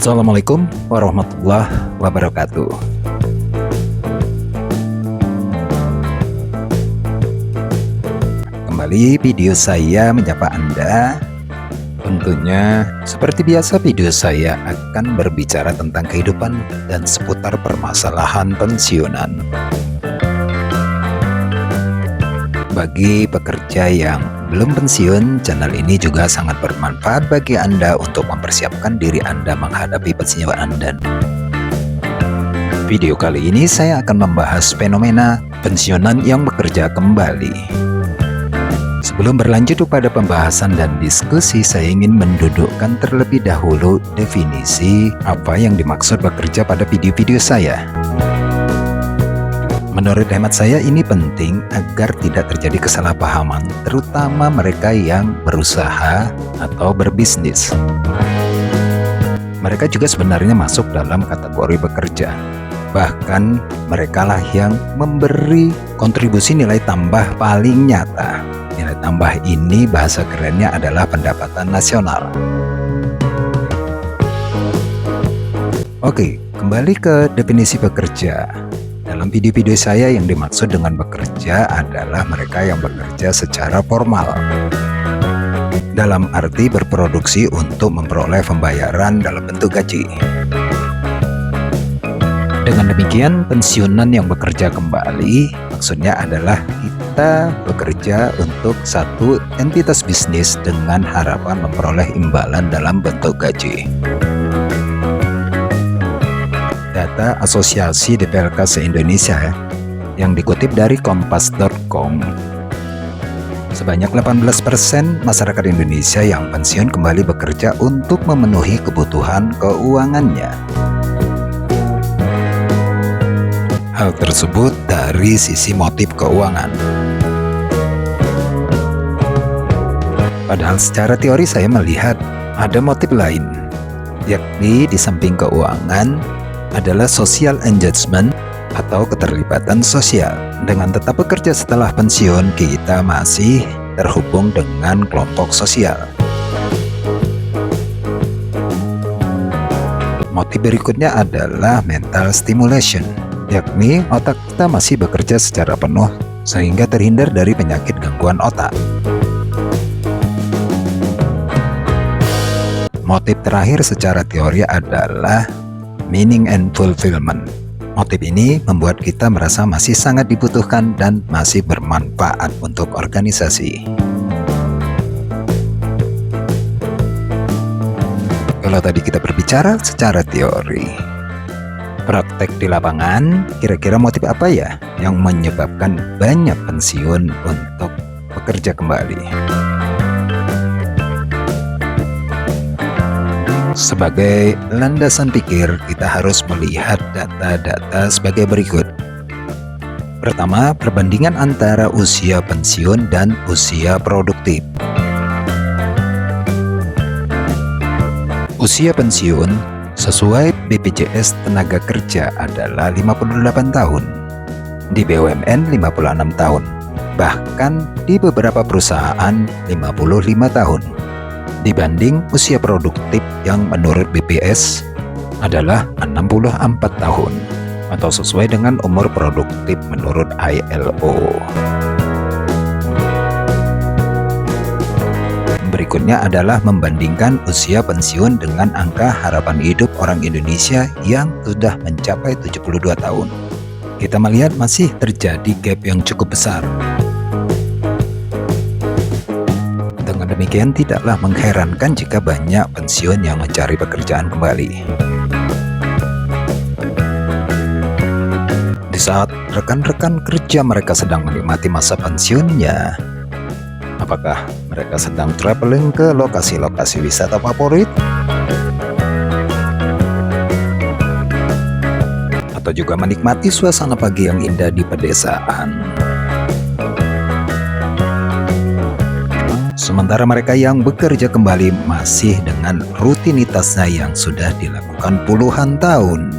Assalamualaikum warahmatullahi wabarakatuh. Kembali video saya menyapa Anda. Tentunya seperti biasa video saya akan berbicara tentang kehidupan dan seputar permasalahan pensiunan. Bagi pekerja yang belum pensiun, channel ini juga sangat bermanfaat bagi Anda untuk mempersiapkan diri Anda menghadapi pensiunan. Dan video kali ini saya akan membahas fenomena pensiunan yang bekerja kembali. Sebelum berlanjut kepada pembahasan dan diskusi, saya ingin mendudukkan terlebih dahulu definisi apa yang dimaksud bekerja pada video-video saya. Menurut hemat saya ini penting agar tidak terjadi kesalahpahaman, terutama mereka yang berusaha atau berbisnis. Mereka juga sebenarnya masuk dalam kategori bekerja. Bahkan merekalah yang memberi kontribusi nilai tambah paling nyata. Nilai tambah ini bahasa kerennya adalah pendapatan nasional. Oke, kembali ke definisi bekerja. Dalam video-video saya yang dimaksud dengan bekerja adalah mereka yang bekerja secara formal. Dalam arti berproduksi untuk memperoleh pembayaran dalam bentuk gaji. Dengan demikian, pensiunan yang bekerja kembali maksudnya adalah kita bekerja untuk satu entitas bisnis dengan harapan memperoleh imbalan dalam bentuk gaji. Data Asosiasi DPLK se-Indonesia yang dikutip dari kompas.com, sebanyak 18% masyarakat Indonesia yang pensiun kembali bekerja untuk memenuhi kebutuhan keuangannya. Hal tersebut dari sisi motif keuangan. Padahal secara teori saya melihat ada motif lain, yakni di samping keuangan adalah social engagement atau keterlibatan sosial. Dengan tetap bekerja setelah pensiun, kita masih terhubung dengan kelompok sosial. Motif berikutnya adalah mental stimulation, yakni otak kita masih bekerja secara penuh sehingga terhindar dari penyakit gangguan otak. Motif terakhir secara teori adalah meaning and fulfillment. Motif ini membuat kita merasa masih sangat dibutuhkan dan masih bermanfaat untuk organisasi. Kalau tadi kita berbicara secara teori, praktek di lapangan, kira-kira motif apa ya yang menyebabkan banyak pensiun untuk bekerja kembali? Sebagai landasan pikir, kita harus melihat data-data sebagai berikut. Pertama, perbandingan antara usia pensiun dan usia produktif. Usia pensiun sesuai BPJS Tenaga Kerja adalah 58 tahun, di BUMN 56 tahun, bahkan di beberapa perusahaan 55 tahun. Dibanding usia produktif yang menurut BPS adalah 64 tahun atau sesuai dengan umur produktif menurut ILO. Berikutnya adalah membandingkan usia pensiun dengan angka harapan hidup orang Indonesia yang sudah mencapai 72 tahun. Kita melihat masih terjadi gap yang cukup besar. Demikian tidaklah mengherankan jika banyak pensiun yang mencari pekerjaan kembali. Di saat rekan-rekan kerja mereka sedang menikmati masa pensiunnya, apakah mereka sedang traveling ke lokasi-lokasi wisata favorit? Atau juga menikmati suasana pagi yang indah di pedesaan? Sementara mereka yang bekerja kembali masih dengan rutinitasnya yang sudah dilakukan puluhan tahun.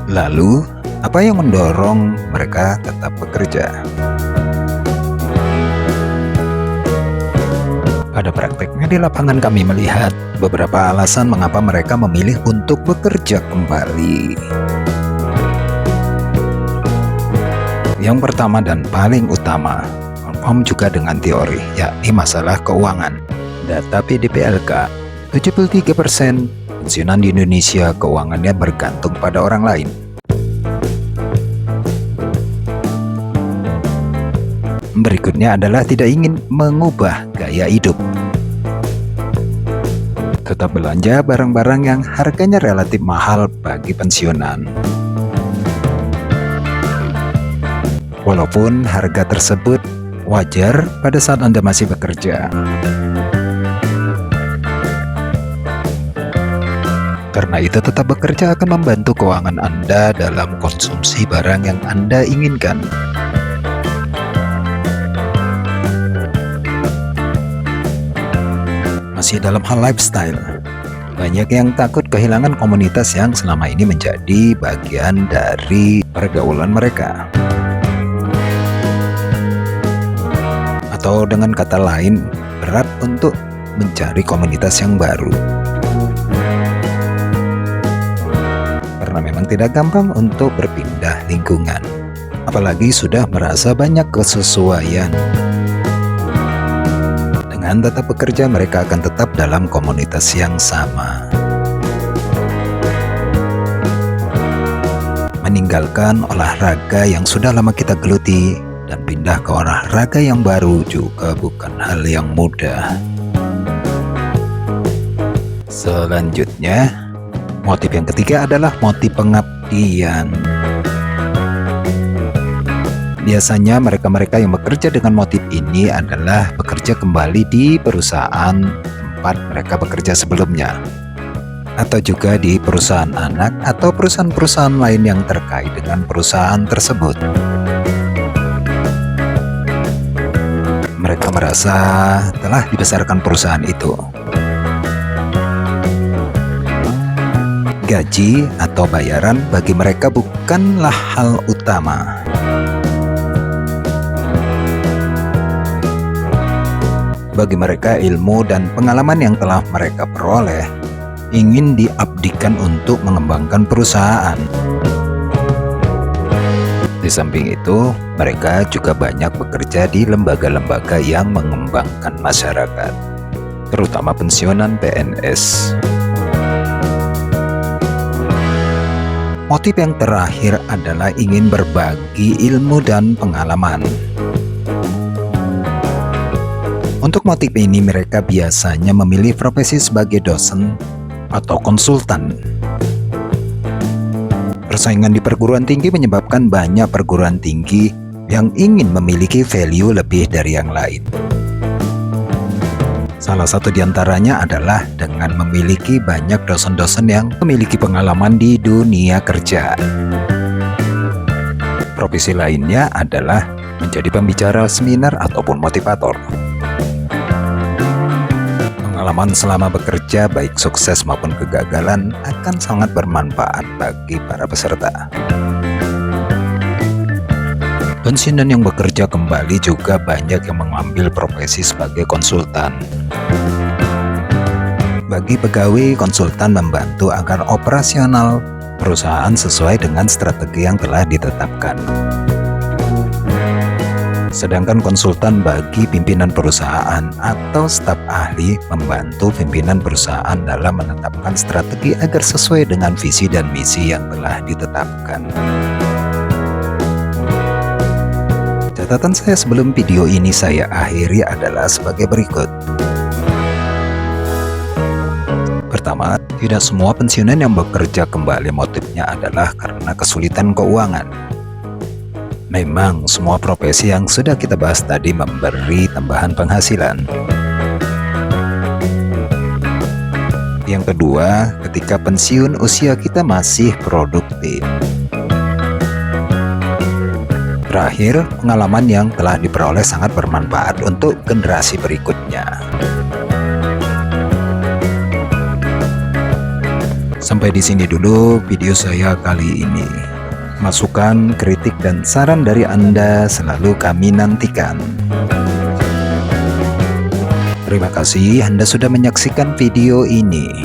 Lalu, apa yang mendorong mereka tetap bekerja? Pada prakteknya di lapangan kami melihat beberapa alasan mengapa mereka memilih untuk bekerja kembali. Yang pertama dan paling utama, konform juga dengan teori, yakni masalah keuangan. Data PDPLK, 73% pensiunan di Indonesia keuangannya bergantung pada orang lain. Berikutnya adalah tidak ingin mengubah gaya hidup. Tetap belanja barang-barang yang harganya relatif mahal bagi pensiunan. Walaupun harga tersebut wajar pada saat Anda masih bekerja. Karena itu tetap bekerja akan membantu keuangan Anda dalam konsumsi barang yang Anda inginkan. Masih dalam hal lifestyle, banyak yang takut kehilangan komunitas yang selama ini menjadi bagian dari pergaulan mereka. Atau dengan kata lain, berat untuk mencari komunitas yang baru. Karena memang tidak gampang untuk berpindah lingkungan, apalagi sudah merasa banyak kesesuaian. Dengan tetap bekerja, mereka akan tetap dalam komunitas yang sama. Meninggalkan olahraga yang sudah lama kita geluti dan pindah ke olahraga yang baru juga bukan hal yang mudah. Selanjutnya, motif yang ketiga adalah motif pengabdian. Biasanya mereka-mereka yang bekerja dengan motif ini adalah bekerja kembali di perusahaan tempat mereka bekerja sebelumnya, atau juga di perusahaan anak atau perusahaan-perusahaan lain yang terkait dengan perusahaan tersebut. Mereka merasa telah dibesarkan perusahaan itu. Gaji atau bayaran bagi mereka bukanlah hal utama. Bagi mereka, ilmu dan pengalaman yang telah mereka peroleh ingin diabdikan untuk mengembangkan perusahaan. Di samping itu, mereka juga banyak bekerja di lembaga-lembaga yang mengembangkan masyarakat, terutama pensiunan PNS. Motif yang terakhir adalah ingin berbagi ilmu dan pengalaman. Untuk motif ini, mereka biasanya memilih profesi sebagai dosen atau konsultan. Persaingan di perguruan tinggi menyebabkan banyak perguruan tinggi yang ingin memiliki value lebih dari yang lain. Salah satu di antaranya adalah dengan memiliki banyak dosen-dosen yang memiliki pengalaman di dunia kerja. Profesi lainnya adalah menjadi pembicara seminar ataupun motivator. Pengalaman selama bekerja, baik sukses maupun kegagalan, akan sangat bermanfaat bagi para peserta. Pensiunan yang bekerja kembali juga banyak yang mengambil profesi sebagai konsultan. Bagi pegawai, konsultan membantu agar operasional perusahaan sesuai dengan strategi yang telah ditetapkan. Sedangkan konsultan bagi pimpinan perusahaan atau staf ahli membantu pimpinan perusahaan dalam menetapkan strategi agar sesuai dengan visi dan misi yang telah ditetapkan. Catatan saya sebelum video ini saya akhiri adalah sebagai berikut. Pertama, tidak semua pensiunan yang bekerja kembali motifnya adalah karena kesulitan keuangan. Memang semua profesi yang sudah kita bahas tadi memberi tambahan penghasilan. Yang kedua, ketika pensiun usia kita masih produktif. Terakhir, pengalaman yang telah diperoleh sangat bermanfaat untuk generasi berikutnya. Sampai di sini dulu video saya kali ini. Masukan, kritik, dan saran dari Anda selalu kami nantikan. Terima kasih Anda sudah menyaksikan video ini.